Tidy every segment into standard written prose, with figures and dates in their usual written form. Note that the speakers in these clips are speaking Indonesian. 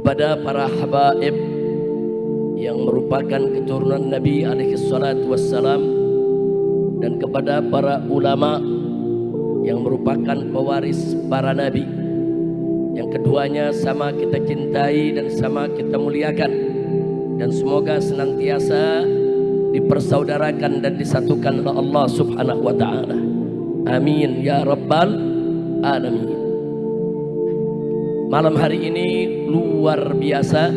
kepada para habaib yang merupakan keturunan Nabi alaihi salatu wassalam, dan kepada para ulama yang merupakan pewaris para nabi, yang keduanya sama kita cintai dan sama kita muliakan, dan semoga senantiasa dipersaudarakan dan disatukan oleh Allah Subhanahu wa taala. Amin ya rabbal alamin. Malam hari ini luar biasa,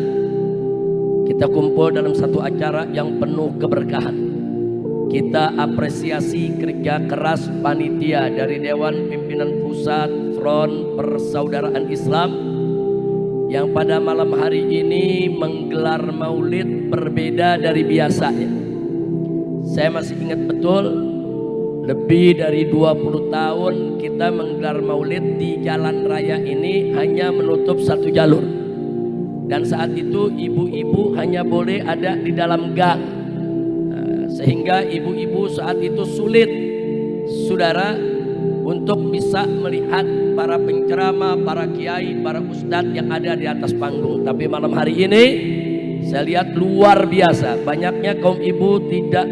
kita kumpul dalam satu acara yang penuh keberkahan. Kita apresiasi kerja keras panitia dari Dewan Pimpinan Pusat Front Persaudaraan Islam yang pada malam hari ini menggelar maulid berbeda dari biasanya. Saya masih ingat betul, lebih dari 20 tahun kita menggelar maulid di jalan raya ini hanya menutup satu jalur. Dan saat itu ibu-ibu hanya boleh ada di dalam gang. Sehingga ibu-ibu saat itu sulit, saudara, untuk bisa melihat para penceramah, para kiai, para ustadz yang ada di atas panggung. Tapi malam hari ini saya lihat luar biasa, banyaknya kaum ibu tidak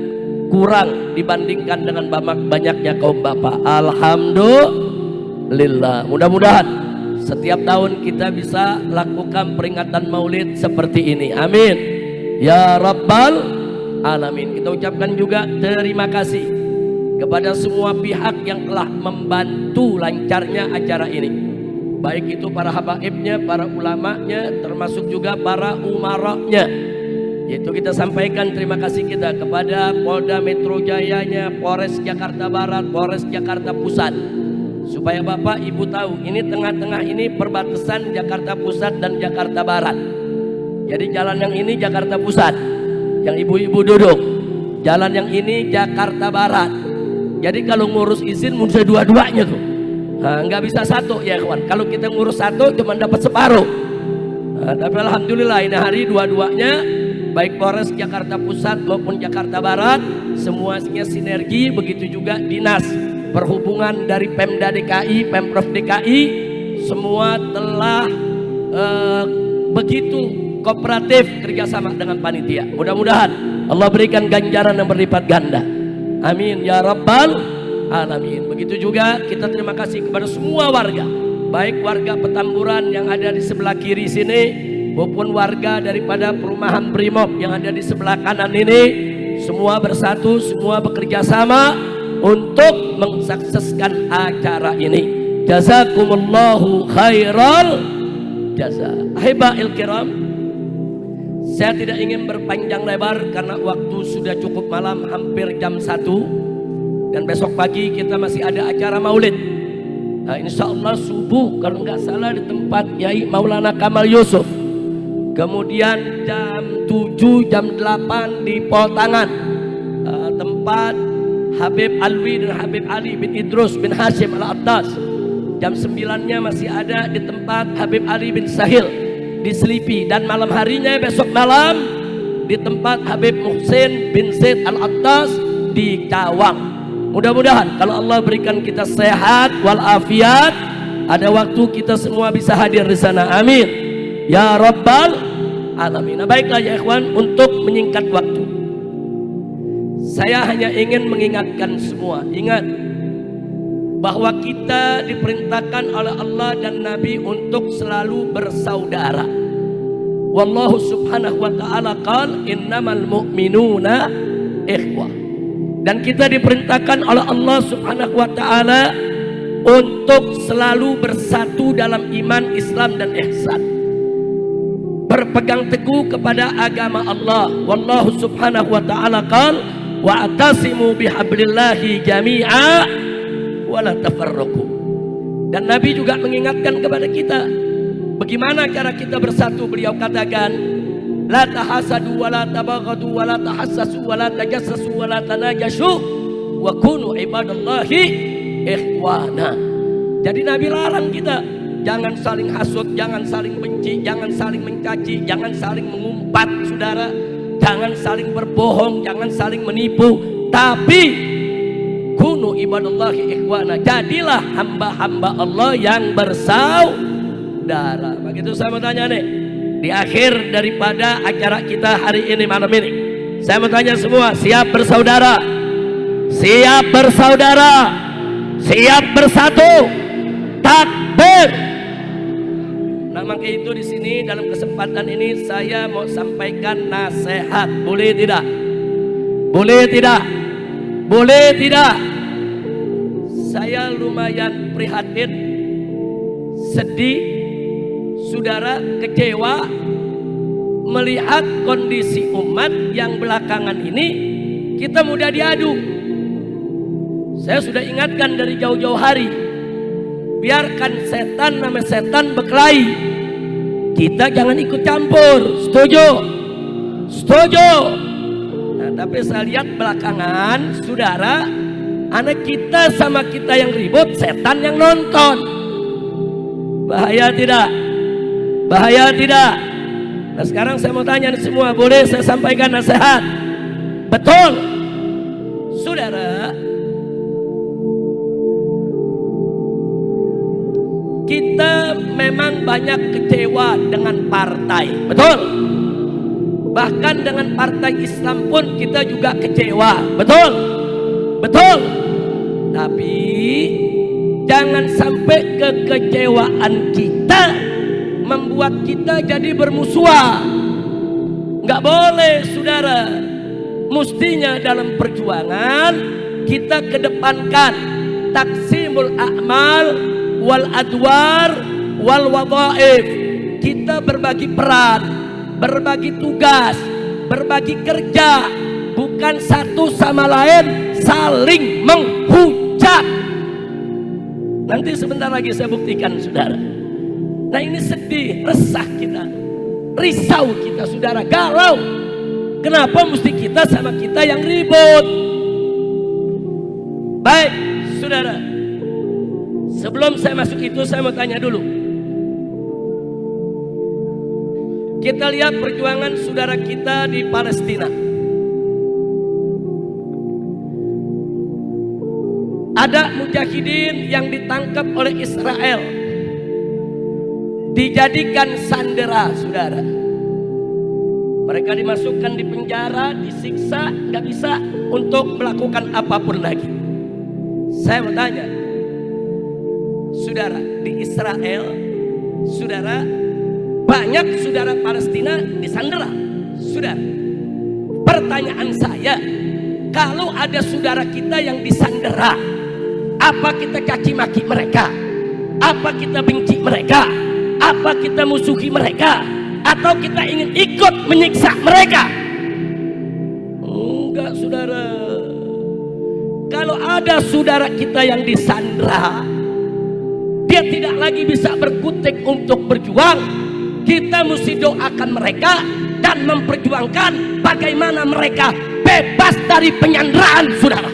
kurang dibandingkan dengan banyaknya kaum bapak. Alhamdulillah. Mudah-mudahan setiap tahun kita bisa lakukan peringatan maulid seperti ini. Amin ya rabbal alamin. Kita ucapkan juga terima kasih kepada semua pihak yang telah membantu lancarnya acara ini, baik itu para habaibnya, para ulamanya, termasuk juga para umaranya. Yaitu kita sampaikan terima kasih kita kepada Polda Metro Jayanya, Polres Jakarta Barat, Polres Jakarta Pusat. Supaya Bapak Ibu tahu, ini tengah-tengah ini perbatasan Jakarta Pusat dan Jakarta Barat. Jadi jalan yang ini Jakarta Pusat, yang ibu-ibu duduk. Jalan yang ini Jakarta Barat. Jadi kalau ngurus izin mesti dua-duanya tuh. Nah, nggak bisa satu ya kawan. Kalau kita ngurus satu cuma dapat separuh. Nah, tapi alhamdulillah ini hari dua-duanya, baik Polres Jakarta Pusat maupun Jakarta Barat, semuanya sinergi. Begitu juga dinas perhubungan dari Pemda DKI, Pemprov DKI, semua telah begitu kooperatif kerjasama dengan panitia. Mudah-mudahan Allah berikan ganjaran yang berlipat ganda. Amin ya rabbal alamin. Begitu juga kita terima kasih kepada semua warga, baik warga Petamburan yang ada di sebelah kiri sini maupun warga daripada perumahan Brimob yang ada di sebelah kanan ini. Semua bersatu, semua bekerja sama untuk mensukseskan acara ini. Jazakumullahu khairal jaza. Ahibail kiram, saya tidak ingin berpanjang lebar karena waktu sudah cukup malam, hampir jam 1, dan besok pagi kita masih ada acara maulid. Nah, insya Allah subuh kalau nggak salah di tempat Yai Maulana Kamal Yusuf. Kemudian jam 7, jam 8 di Poltangan, tempat Habib Alwi dan Habib Ali bin Idrus bin Hashim Al-Attas. Jam 9-nya masih ada di tempat Habib Ali bin Sahil di Selipi, dan malam harinya besok malam di tempat Habib Muhsin bin Zaid Al-Attas di Cawang. Mudah-mudahan kalau Allah berikan kita sehat walafiat, ada waktu kita semua bisa hadir di sana. Amin ya rabbal alamin. Nah, baiklah ya ikhwan, untuk menyingkat waktu, saya hanya ingin mengingatkan semua, ingat bahwa kita diperintahkan oleh Allah dan Nabi untuk selalu bersaudara. Wallahu subhanahu wa ta'ala qala innamal mu'minuna ikhwah. Dan kita diperintahkan oleh Allah subhanahu wa ta'ala untuk selalu bersatu dalam iman, Islam dan ihsan, berpegang teguh kepada agama Allah. Wallahu subhanahu wa ta'ala qala wa'tasimu bihablillahi jami'a wala tafarraqu. Dan Nabi juga mengingatkan kepada kita bagaimana cara kita bersatu. Beliau katakan, la tahasadu wala tabaghadu wala tahassasu wala tajassasu wala tanajashu wa kunu ibadallahi ikhwana. Jadi Nabi larang kita jangan saling hasut, jangan saling benci, jangan saling mencaci, jangan saling mengumpat, saudara, jangan saling berbohong, jangan saling menipu, tapi kunu ibadallahi ikhwana, jadilah hamba-hamba Allah yang bersaudara. Begitu saya mau tanya nih, di akhir daripada acara kita hari ini malam ini, saya mau tanya semua, siap bersaudara? Siap bersaudara? Siap bersatu? Takbir! Nah, maka itu di sini dalam kesempatan ini saya mau sampaikan nasihat. Boleh tidak? Boleh tidak? Boleh tidak? Saya lumayan prihatin, sedih, saudara, kecewa melihat kondisi umat yang belakangan ini kita mudah diadu. Saya sudah ingatkan dari jauh-jauh hari, biarkan setan nama setan berkelahi, kita jangan ikut campur. Setuju? Setuju? Nah, tapi saya lihat belakangan, saudara, anak kita sama kita yang ribut, setan yang nonton. Bahaya tidak? Bahaya tidak? Nah, sekarang saya mau tanya semua, boleh saya sampaikan nasihat? Betul, saudara. Kita memang banyak kecewa dengan partai, betul. Bahkan dengan partai Islam pun kita juga kecewa, betul. Betul. Tapi jangan sampai kekecewaan kita membuat kita jadi bermusuhan. Nggak boleh, saudara. Mestinya dalam perjuangan kita kedepankan taksimul a'mal wal adwar wal wadhaif. Kita berbagi peran, berbagi tugas, berbagi kerja, bukan satu sama lain saling menghujat. Nanti sebentar lagi saya buktikan, saudara. Nah, ini sedih, resah kita, risau kita, saudara, galau. Kenapa mesti kita sama kita yang ribut? Baik, saudara, sebelum saya masuk itu, saya mau tanya dulu. Kita lihat perjuangan saudara kita di Palestina. Ada mujahidin yang ditangkap oleh Israel, dijadikan sandera, saudara. Mereka dimasukkan di penjara, disiksa, nggak bisa untuk melakukan apapun lagi. Saya mau tanya, saudara, di Israel, saudara, banyak saudara Palestina disandera, saudara. Pertanyaan saya, kalau ada saudara kita yang disandera, apa kita caci maki mereka? Apa kita benci mereka? Apa kita musuhi mereka? Atau kita ingin ikut menyiksa mereka? Enggak, saudara. Kalau ada saudara kita yang disandera, dia tidak lagi bisa berkutik untuk berjuang, kita mesti doakan mereka dan memperjuangkan bagaimana mereka bebas dari penyanderaan, saudara.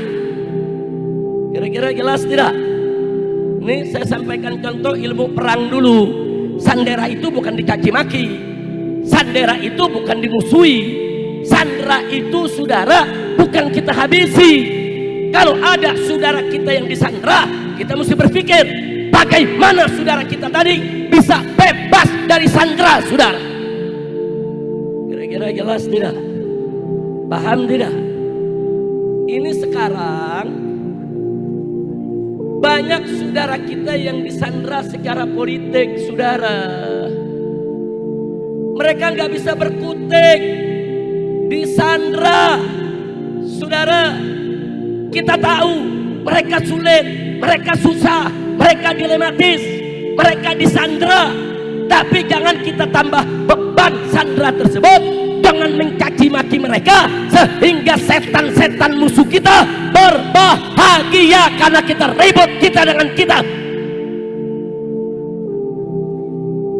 Kira-kira jelas tidak? Ini saya sampaikan contoh ilmu perang dulu. Sandera itu bukan dicaci maki, sandera itu bukan dimusuhi, sandera itu, saudara, bukan kita habisi. Kalau ada saudara kita yang disandera, kita mesti berpikir bagaimana saudara kita tadi bisa bebas dari sandera, saudara. Kira-kira jelas tidak? Paham tidak? Ini sekarang banyak saudara kita yang disandera secara politik, saudara. Mereka nggak bisa berkutik, disandera, saudara. Kita tahu mereka sulit, mereka susah, mereka dilematis, mereka disandera. Tapi jangan kita tambah beban sandera tersebut dengan mencaci maki mereka, sehingga setan-setan musuh kita berbahagia karena kita ribut kita dengan kita.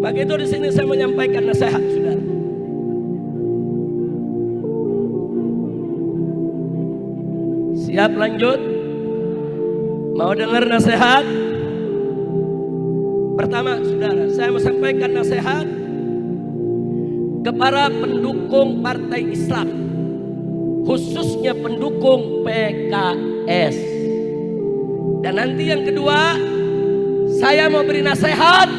Maka itu di sini saya menyampaikan nasihat, saudara. Siap lanjut? Mau dengar nasihat? Pertama, saudara, saya mau sampaikan nasihat kepada pendukung partai Islam, khususnya pendukung PKS. Dan nanti yang kedua, saya mau beri nasihat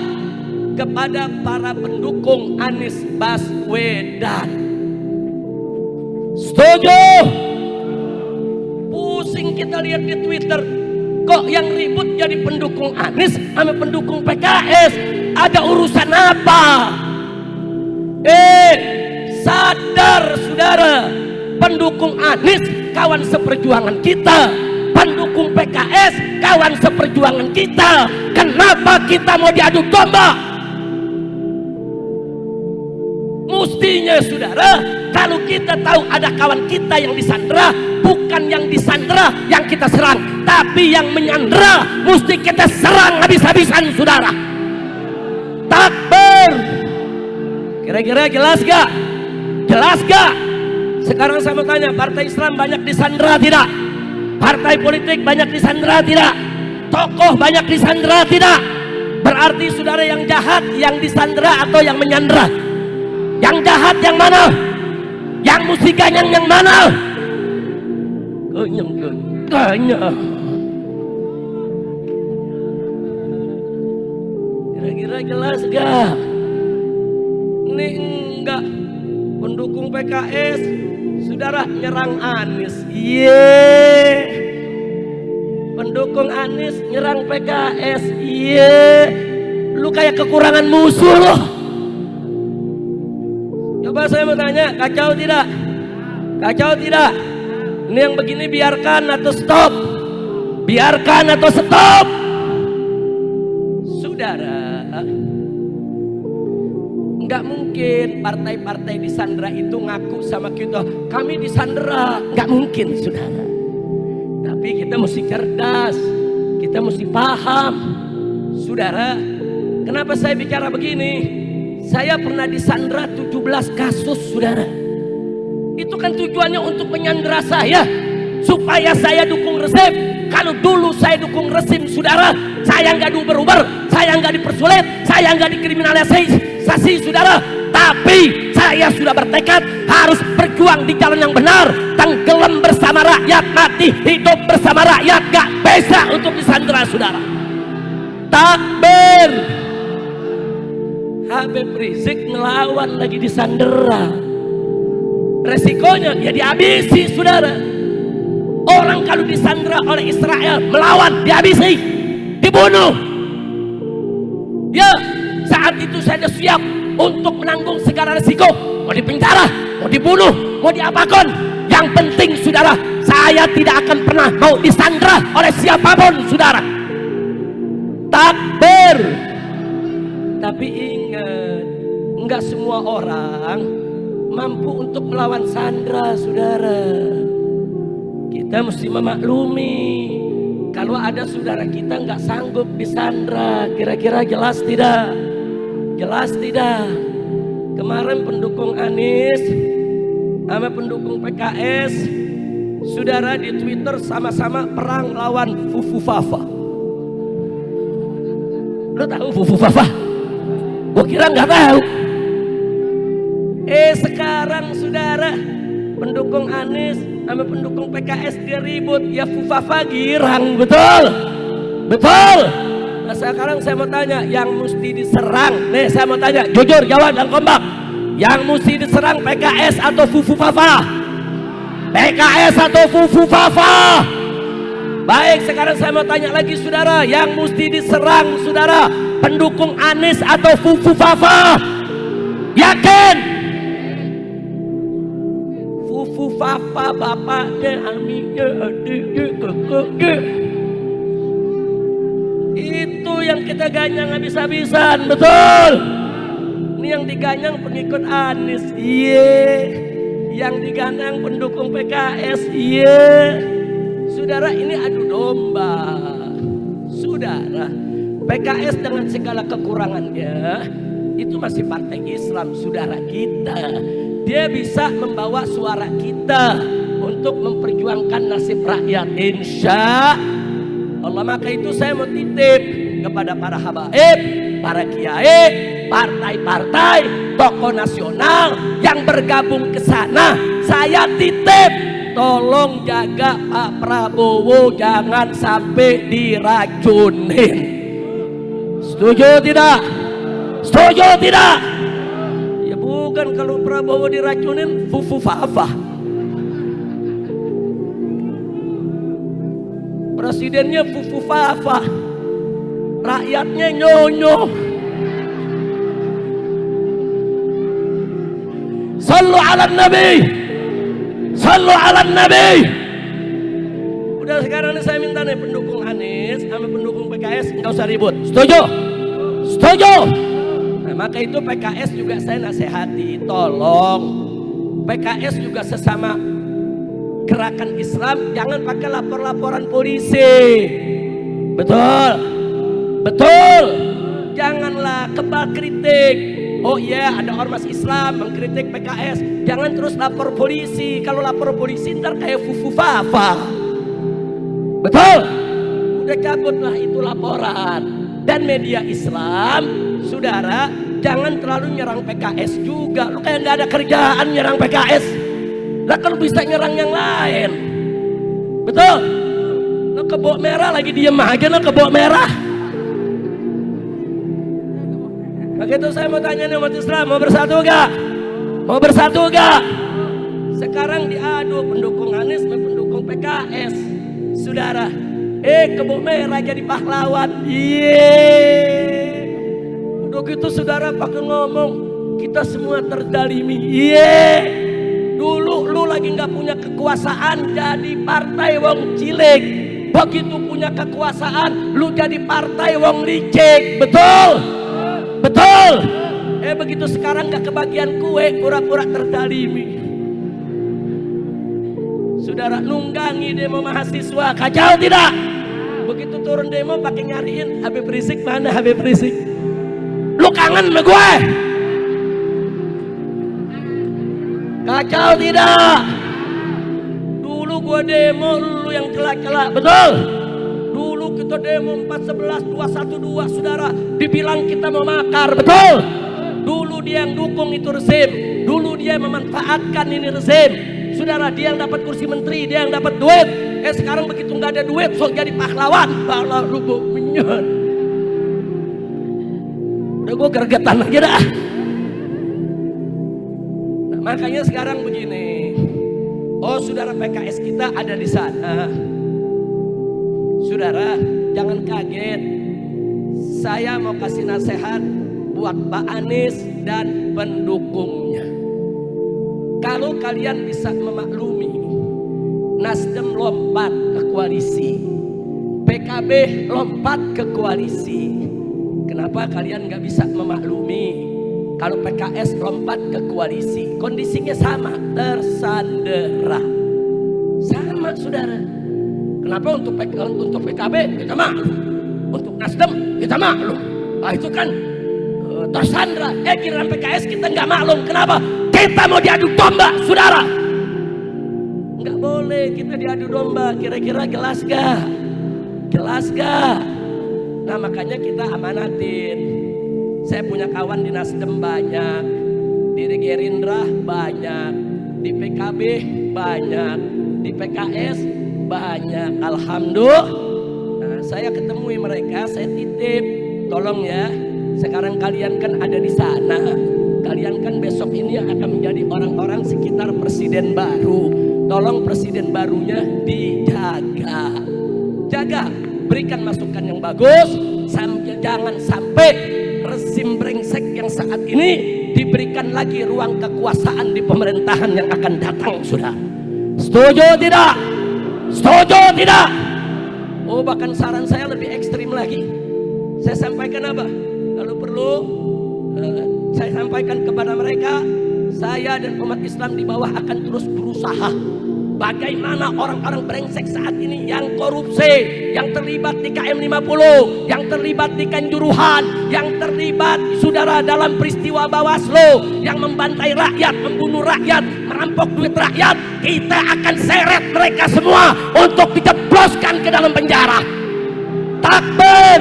kepada para pendukung Anies Baswedan. Setuju? Pusing kita lihat di Twitter, kok yang ribut jadi pendukung Anies sama pendukung PKS. Ada urusan apa? Sadar saudara, pendukung Anies kawan seperjuangan kita, pendukung PKS kawan seperjuangan kita. Kenapa kita mau diadu domba? Mustinya saudara, kalau kita tahu ada kawan kita yang disandera, bukan yang disandera yang kita serang, tapi yang menyandera mesti kita serang habis-habisan saudara. Takbir. Kira-kira jelas gak? Jelas gak? Sekarang saya mau tanya, partai Islam banyak disandera tidak? Partai politik banyak disandera tidak? Tokoh banyak disandera tidak? Berarti saudara yang jahat yang disandera atau yang menyandera? Yang jahat yang mana? Yang mesti ganyang yang mana? Ganyang. Kira-kira jelas gak? Ini enggak. Pendukung PKS saudara nyerang Anies. Pendukung Anies nyerang PKS. Lu kayak kekurangan musuh loh. Coba saya mau tanya, kacau tidak? Kacau tidak? Ini yang begini biarkan atau stop? Biarkan atau stop? Saudara, nggak mungkin partai-partai disandera itu ngaku sama kita, kami disandera. Nggak mungkin saudara. Tapi kita mesti cerdas, kita mesti paham. Saudara, kenapa saya bicara begini? Saya pernah disandera 17 kasus saudara. Itu kan tujuannya untuk menyandera saya, supaya saya dukung rezim. Kalau dulu saya dukung rezim saudara, saya nggak diuber-uber, saya nggak dipersulit, saya nggak dikriminalisasi saudara. Tapi saya sudah bertekad harus berjuang di jalan yang benar. Tenggelam bersama rakyat, mati hidup bersama rakyat. Gak bisa untuk disandera saudara. Takbir. Habib Rizik ngelawan lagi disandera. Resikonya ya dihabisi saudara. Orang kalau disandera oleh Israel melawan, dihabisi, dibunuh. Ya, saat itu saya sudah siap untuk menanggung segala resiko. Mau dipenjara, mau dibunuh, mau diapakan. Yang penting saudara, saya tidak akan pernah mau disandera oleh siapapun saudara. Takbir. Tapi ingat, enggak semua orang mampu untuk melawan sandera saudara. Kita mesti memaklumi kalau ada saudara kita nggak sanggup disandera. Kira-kira jelas tidak? Jelas tidak? Kemarin pendukung Anies sama pendukung PKS saudara di Twitter sama-sama perang lawan Fufu Fafa. Lo tahu Fufu Fafa? Gua kira nggak tahu. Sekarang saudara pendukung Anies sama pendukung PKS dia ribut, ya Fufafa girang, betul? Betul? Nah sekarang saya mau tanya, yang mesti diserang, nih saya mau tanya, jujur jawab dan kompak, yang mesti diserang PKS atau Fufafa? PKS atau Fufafa? Baik, sekarang saya mau tanya lagi saudara, yang mesti diserang saudara, pendukung Anies atau Fufafa? Yakin? Fufafa bapaknya, aminnya, adiknya, kakaknya. Itu yang kita ganyang habis-habisan, betul? Ini yang diganyang pengikut Anies, yang diganyang pendukung PKS, Saudara, ini adu domba. Saudara, PKS dengan segala kekurangannya itu masih partai Islam saudara kita. Dia bisa membawa suara kita untuk memperjuangkan nasib rakyat, insya Allah. Maka itu saya mau titip kepada para habaib, para kiai, partai-partai, tokoh nasional yang bergabung ke sana. Saya titip, tolong jaga Pak Prabowo jangan sampai diracunin. Setuju tidak? Setuju tidak? Ya bukan, kalau Prabowo diracunin fufu-fafa. Presidennya fufu-fafa, rakyatnya nyonyo. Sallu ala Nabi, sallu ala Nabi. Udah sekarang ini saya minta nih pendukung Anies sama pendukung PKS nggak usah ribut. Setuju? Setuju? Nah, maka itu PKS juga saya nasihati, tolong PKS juga sesama gerakan Islam jangan pakai lapor-laporan polisi. Betul? Betul? Janganlah kebal kritik. Oh iya, ada ormas Islam mengkritik PKS, jangan terus lapor polisi. Kalau lapor polisi ntar kayak fufu-fafa. Betul? Udah cabutlah itu laporan. Dan media Islam, saudara, jangan terlalu nyerang PKS juga. Lu kayak nggak ada kerjaan nyerang PKS. Lah kalau bisa nyerang yang lain. Betul? Lu kebok merah lagi diem aja, lu kebok merah. Begitu saya mau tanya nih umat Islam, mau bersatu gak? Mau bersatu gak? Sekarang diadu pendukung Anies dan pendukung PKS. Saudara, kebuk merah jadi pahlawan. Udah gitu saudara pakai ngomong, kita semua terzalimi. Dulu lu lagi gak punya kekuasaan, jadi partai wong cilik. Begitu punya kekuasaan, lu jadi partai wong licik. Betul? Betul? Begitu sekarang gak kebagian kue, pura-pura terzalimi. Saudara nunggangi demo mahasiswa, kacau tidak? Begitu turun demo pakai nyariin Habib Rizik, mana Habib Rizik? Lu kangen sama gue? Kacau tidak? Dulu gue demo, lu yang celak-celak, betul? Dulu kita demo 411 212, saudara, dibilang kita mau makar, betul? Dulu dia yang dukung itu rezim, dulu dia memanfaatkan ini rezim. Saudara, dia yang dapat kursi menteri, dia yang dapat duit. Sekarang begitu nggak ada duit, sok jadi pahlawan. Pahlawan lu minyak. Udah gue gergetan aja dah. Nah, makanya sekarang begini. Oh, saudara, PKS kita ada di sana. Saudara, jangan kaget. Saya mau kasih nasihat buat Pak Anies dan pendukungnya. Kalau kalian bisa memaklumi, Nasdem lompat ke koalisi, PKB lompat ke koalisi. Kenapa kalian gak bisa memaklumi kalau PKS lompat ke koalisi? Kondisinya sama, tersandera. Sama, saudara. Kenapa untuk PKB kita maklum, untuk Nasdem kita maklum? Nah, itu kan tersandera. Giliran PKS kita nggak maklum. Kenapa? Kita mau diadu domba, saudara. Nggak boleh kita diadu domba. Kira-kira jelas gak? Jelas gak? Nah, makanya kita amanatin. Saya punya kawan di Nasdem banyak, di Gerindra banyak, di PKB banyak, di PKS banyak. Alhamdulillah. Nah, saya ketemui mereka, saya titip, tolong ya. Sekarang kalian kan ada di sana. Kalian kan besok ini akan menjadi orang-orang sekitar presiden baru. Tolong presiden barunya dijaga. Jaga, berikan masukan yang bagus. Jangan sampai rezim brengsek yang saat ini diberikan lagi ruang kekuasaan di pemerintahan yang akan datang, saudara. Setuju tidak? Setuju tidak? Oh, bahkan saran saya lebih ekstrim lagi. Saya sampaikan apa? Kalau perlu saya sampaikan kepada mereka, saya dan umat Islam di bawah akan terus berusaha. Bagaimana orang-orang brengsek saat ini yang korupsi, yang terlibat di KM 50, yang terlibat di Kanjuruhan, yang terlibat, saudara, dalam peristiwa Bawaslu, yang membantai rakyat, membunuh rakyat, merampok duit rakyat, kita akan seret mereka semua untuk dijebloskan ke dalam penjara. Takbir.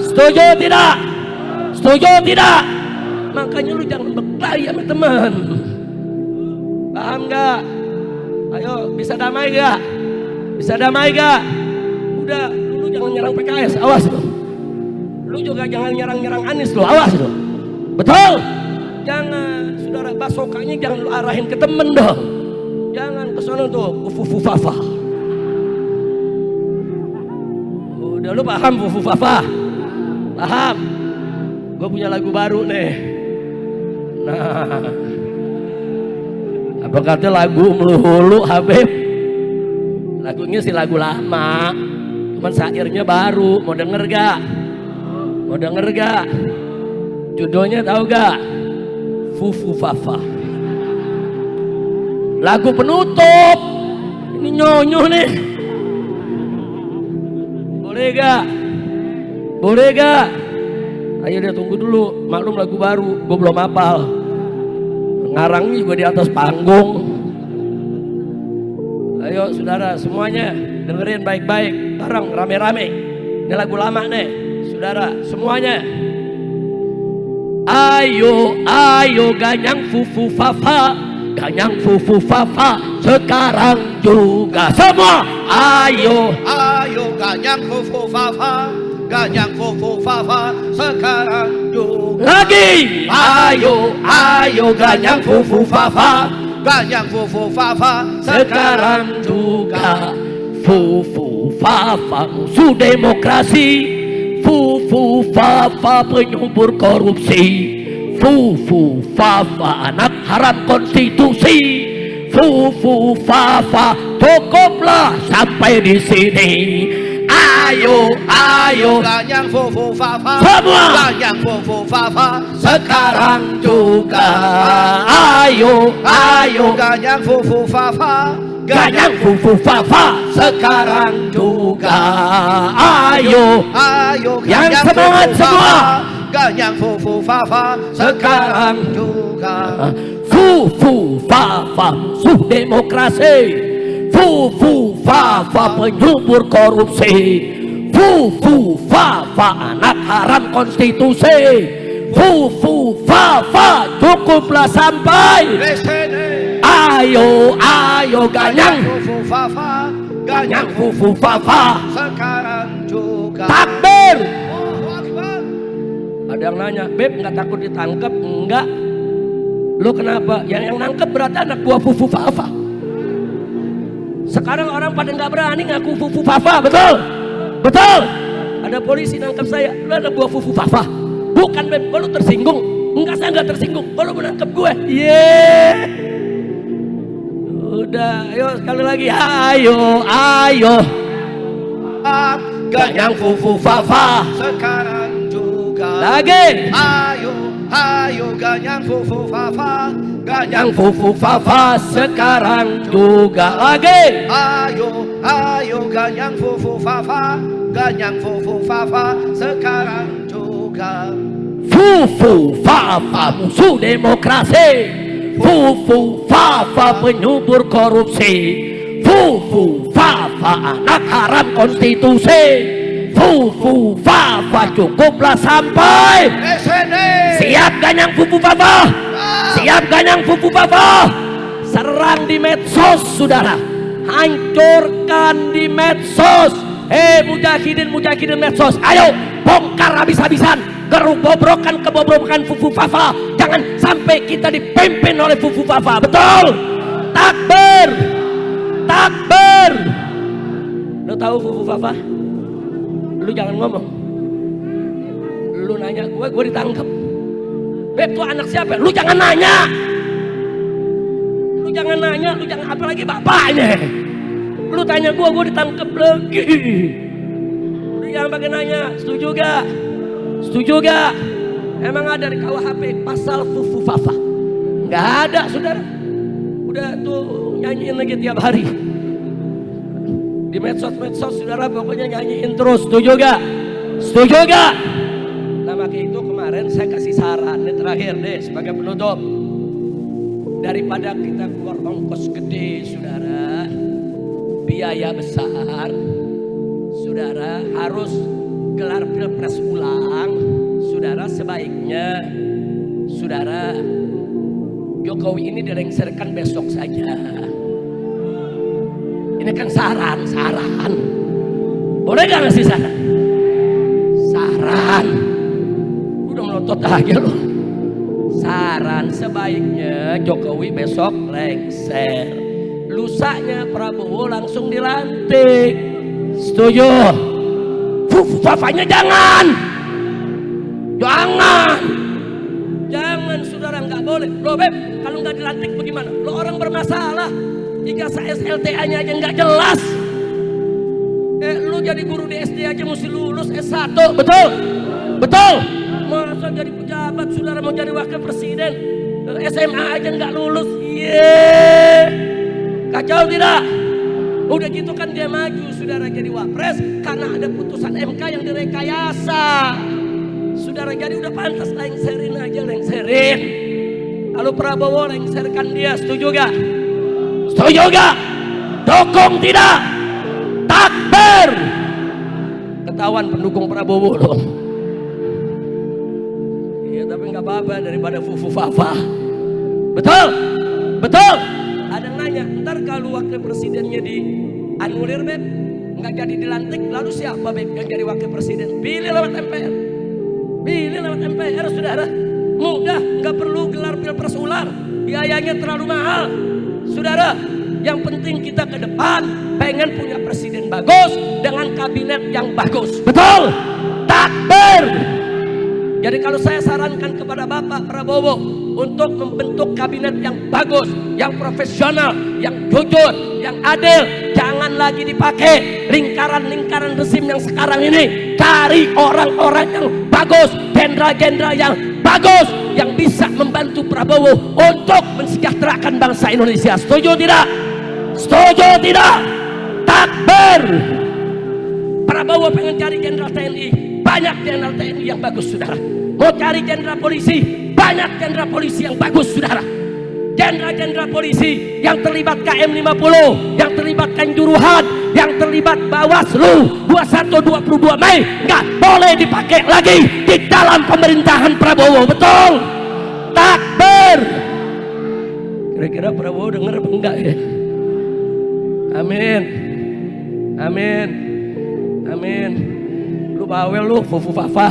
Setuju tidak? Setuju tidak? Makanya lu jangan berkelahi sama teman. Paham gak? Ayo, bisa damai gak? Bisa damai gak? Udah, lu jangan nyerang PKS, awas lu. Lu Lu juga jangan nyerang-nyerang Anies lo, awas lo. Betul? Jangan, saudara, basokanya jangan lu arahin ke temen dong. Jangan ke sana tuh, fufu fafa. Udah lu paham fufu fafa? Paham? Gue punya lagu baru nih. Nah, apa kata lagu melulu Habib? Lagunya sih lagu lama, cuman syairnya baru. Mau denger gak? Mau denger gak? Judulnya tahu gak? Fufu Fafa. Lagu penutup. Ini nyonyoh nih. Boleh gak? Boleh gak? Ayo dia tunggu dulu. Maklum lagu baru, gue belum hafal. Ngarangnya juga di atas panggung. Ayo saudara semuanya dengerin baik-baik, bareng rame-rame. Ini lagu lama nih, saudara semuanya. Ayo, ayo ganyang fufu fafa, ganyang fufu fafa sekarang juga semua. Ayo, ayo ganyang fufu fafa, ganyang fufu fafa sekarang juga. Lagi, ayo, ayo ganyang fufu fafa, ganyang fufu fafa sekarang juga. Fufu fafa musuh demokrasi, fufu fafa penyubur korupsi, fufu fafa anak haram konstitusi, fufu fafa cukuplah sampai di sini. Ayo, ayo ganyang fufu fafa, semua ganyang fufu fafa sekarang juga. Ayo, ayo ganyang fufu fafa, ganyang fufu fafa sekarang juga. Ayo, ayo yang ganyang semangat fufu semua. fafa, ganyang fufu fafa sekarang juga. Fufu fafa musuh demokrasi, fufu fafa penyubur korupsi, fufu fafa anak haram konstitusi, fufu fafa cukuplah sampai. Ayo, ayo ganyang fufu fafa, ganyang fufu fafa sekarang juga. Takbir. Allahu Akbar. Ada yang nanya, Beb nggak takut ditangkap? Enggak. Lu kenapa? Yang nangkep berarti anak buah fufu fafa. Sekarang orang pada nggak berani ngaku fufu fafa, betul? Betul? Ada polisi nangkap saya, lu anak buah fufu fafa. Bukan Beb, kalau tersinggung? Enggak, saya nggak tersinggung. Kalau menangkap gue, udah, ayo sekali lagi, ayo, ayo. Ganyang fufu fafa sekarang juga. lagi. Ayo, ayo ganyang fufu fafa, Ganyang fufu fafa sekarang juga lagi. Ayo, ayo ganyang fufu fafa, ganyang fufu fafa sekarang juga. Fufu fafa musuh demokrasi, fufu fafa penyubur korupsi, fufu fafa anak haram konstitusi, fufu fafa cukuplah sampai. Siap ganyang fufu fafa? Siap ganyang fufu fafa? Serang di medsos saudara, hancurkan di medsos. Mujahidin medsos, ayo bongkar habis-habisan kebobrokan fufu fafa. Jangan sampai kita dipimpin oleh fufu fafa. Betul? Takbir, takbir. Lu tahu fufu fafa? Lu jangan ngomong. Lu nanya gue ditangkap. Beb tuh anak siapa? Lu jangan nanya. Lu jangan nanya, lu jangan, apalagi bapaknya. Lu tanya gue ditangkap lagi. Lu jangan pakai nanya. Setuju gak? Setuju gak? Emang ada di KUHP pasal fufu fafa? Nggak ada saudara. Udah tuh nyanyiin lagi tiap hari di medsos saudara, pokoknya nyanyiin terus. Setuju gak? Setuju gak? Nah makanya itu kemarin saya kasih saran, ini terakhir deh sebagai penutup. Daripada kita keluar ongkos gede saudara, biaya besar, saudara harus gelar pilpres ulang, saudara sebaiknya saudara Jokowi ini dilengsarkan besok saja. Ini kan saran. Boleh gak ngasih saran? Saran. ngotot aja lo. Saran sebaiknya Jokowi besok lengser, lusanya Prabowo langsung dilantik. Setuju? Fafanya jangan saudara, nggak boleh. Lo Beb, kalau nggak dilantik bagaimana? Lo orang bermasalah, ijazah SLTA-nya aja nggak jelas. Lu jadi guru di SD aja mesti lulus S1, betul? Betul? Masa jadi pejabat saudara mau jadi wakil presiden SMA aja nggak lulus? Kacau tidak? Udah gitu kan dia maju saudara jadi wapres karena ada putusan MK yang direkayasa. Saudara jadi udah pantas lengserin aja, lengserin. Lalu Prabowo lengserkan dia, setuju gak? Setuju gak? Dukung tidak? Takbir! Ketahuan pendukung Prabowo loh. Iya tapi nggak apa-apa daripada fufu fafa. Betul? Betul? Ada nanya, ntar kalau wakil presidennya dianulir Beb, nggak jadi dilantik, lalu siapa Beb yang jadi wakil presiden? Pilih lewat MPR. Pilih lewat MPR saudara. Mudah, nggak perlu gelar pilpres ulang, biayanya terlalu mahal. Saudara, yang penting kita ke depan pengen punya presiden bagus dengan kabinet yang bagus. Betul? Takbir! Jadi kalau saya sarankan kepada Bapak Prabowo untuk membentuk kabinet yang bagus, yang profesional, yang jujur, yang adil, jangan lagi dipakai lingkaran-lingkaran rezim yang sekarang ini. Cari orang-orang yang bagus, jenderal-jenderal yang bagus, yang bisa membantu Prabowo untuk mensejahterakan bangsa Indonesia. Setuju tidak? Setuju tidak? Takbir! Prabowo pengen cari jenderal TNI, banyak jenderal TNI yang bagus saudara. Mau cari jenderal polisi, banyak jenderal polisi yang bagus saudara. Jenderal-jenderal polisi yang terlibat KM 50, yang terlibat Kanjuruhan, yang terlibat Bawaslu 21-22 Mei nggak boleh dipakai lagi di dalam pemerintahan Prabowo. Betul? Takbir! Kira-kira Prabowo dengar apa enggak ya? Amin. Amin. Amin. Lu bawel lu, fufu fafa.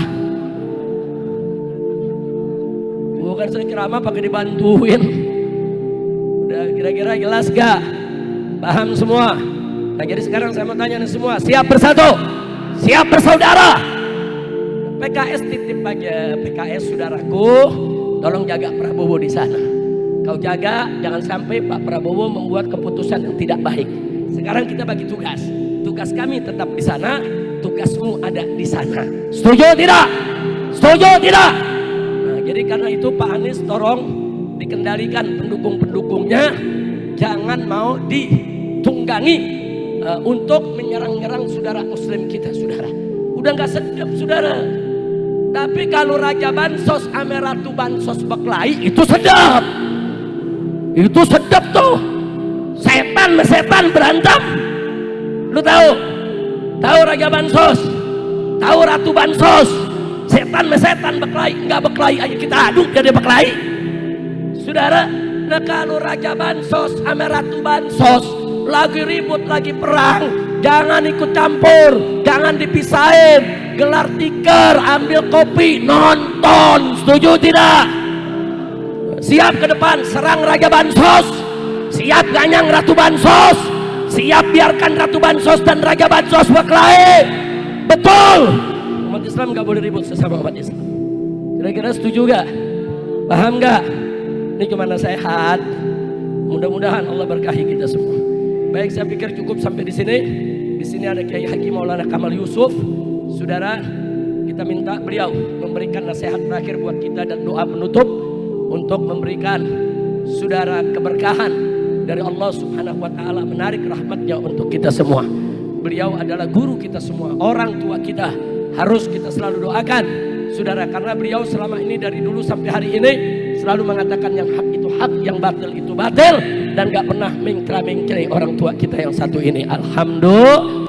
Bukan saya ceramah pakai dibantuin. Udah kira-kira jelas gak? Paham semua? Nah jadi sekarang saya mau tanya nih semua, siap bersatu? Siap bersaudara? PKS titip aja, PKS saudaraku, tolong jaga Prabowo di sana. Kau jaga, jangan sampai Pak Prabowo membuat keputusan yang tidak baik. Sekarang kita bagi tugas. Tugas kami tetap di sana, tugasmu ada di sana. Setuju tidak? Setuju tidak? Nah, jadi karena itu Pak Anies tolong dikendalikan pendukung-pendukungnya, jangan mau ditunggangi untuk menyerang-nyerang saudara muslim kita saudara. Udah nggak sedap saudara. Tapi kalau Raja Bansos ame Ratu Bansos berkelahi itu sedap. Itu sedap tuh. Setan mesetan berantem. Lu tahu? Tahu Raja Bansos? Tahu Ratu Bansos? Setan mesetan berkelahi, enggak berkelahi aja kita aduk jadi berkelahi. Saudara, nah kalau Raja Bansos ame Ratu Bansos lagi ribut, lagi perang, jangan ikut campur, jangan dipisahin. Gelar tikar, ambil kopi, nonton. Setuju tidak? Siap ke depan serang Raja Bansos, siap ganyang Ratu Bansos, siap biarkan Ratu Bansos dan Raja Bansos berkelahi. Betul? Umat Islam gak boleh ribut sesama umat Islam. Kira-kira setuju gak? Paham gak? Ini cuma nasihat. Mudah-mudahan Allah berkahi kita semua. Baik, saya pikir cukup sampai di sini. Di sini ada Kiai Haji Maulana Kamal Yusuf. Saudara, kita minta beliau memberikan nasihat terakhir buat kita dan doa penutup untuk memberikan saudara keberkahan dari Allah Subhanahu wa taala, menarik rahmatnya untuk kita semua. Beliau adalah guru kita semua, orang tua kita, harus kita selalu doakan saudara, karena beliau selama ini dari dulu sampai hari ini selalu mengatakan yang hak itu hak, yang batil itu batil, dan gak pernah mengkra-mengkri orang tua kita yang satu ini. Alhamdulillah.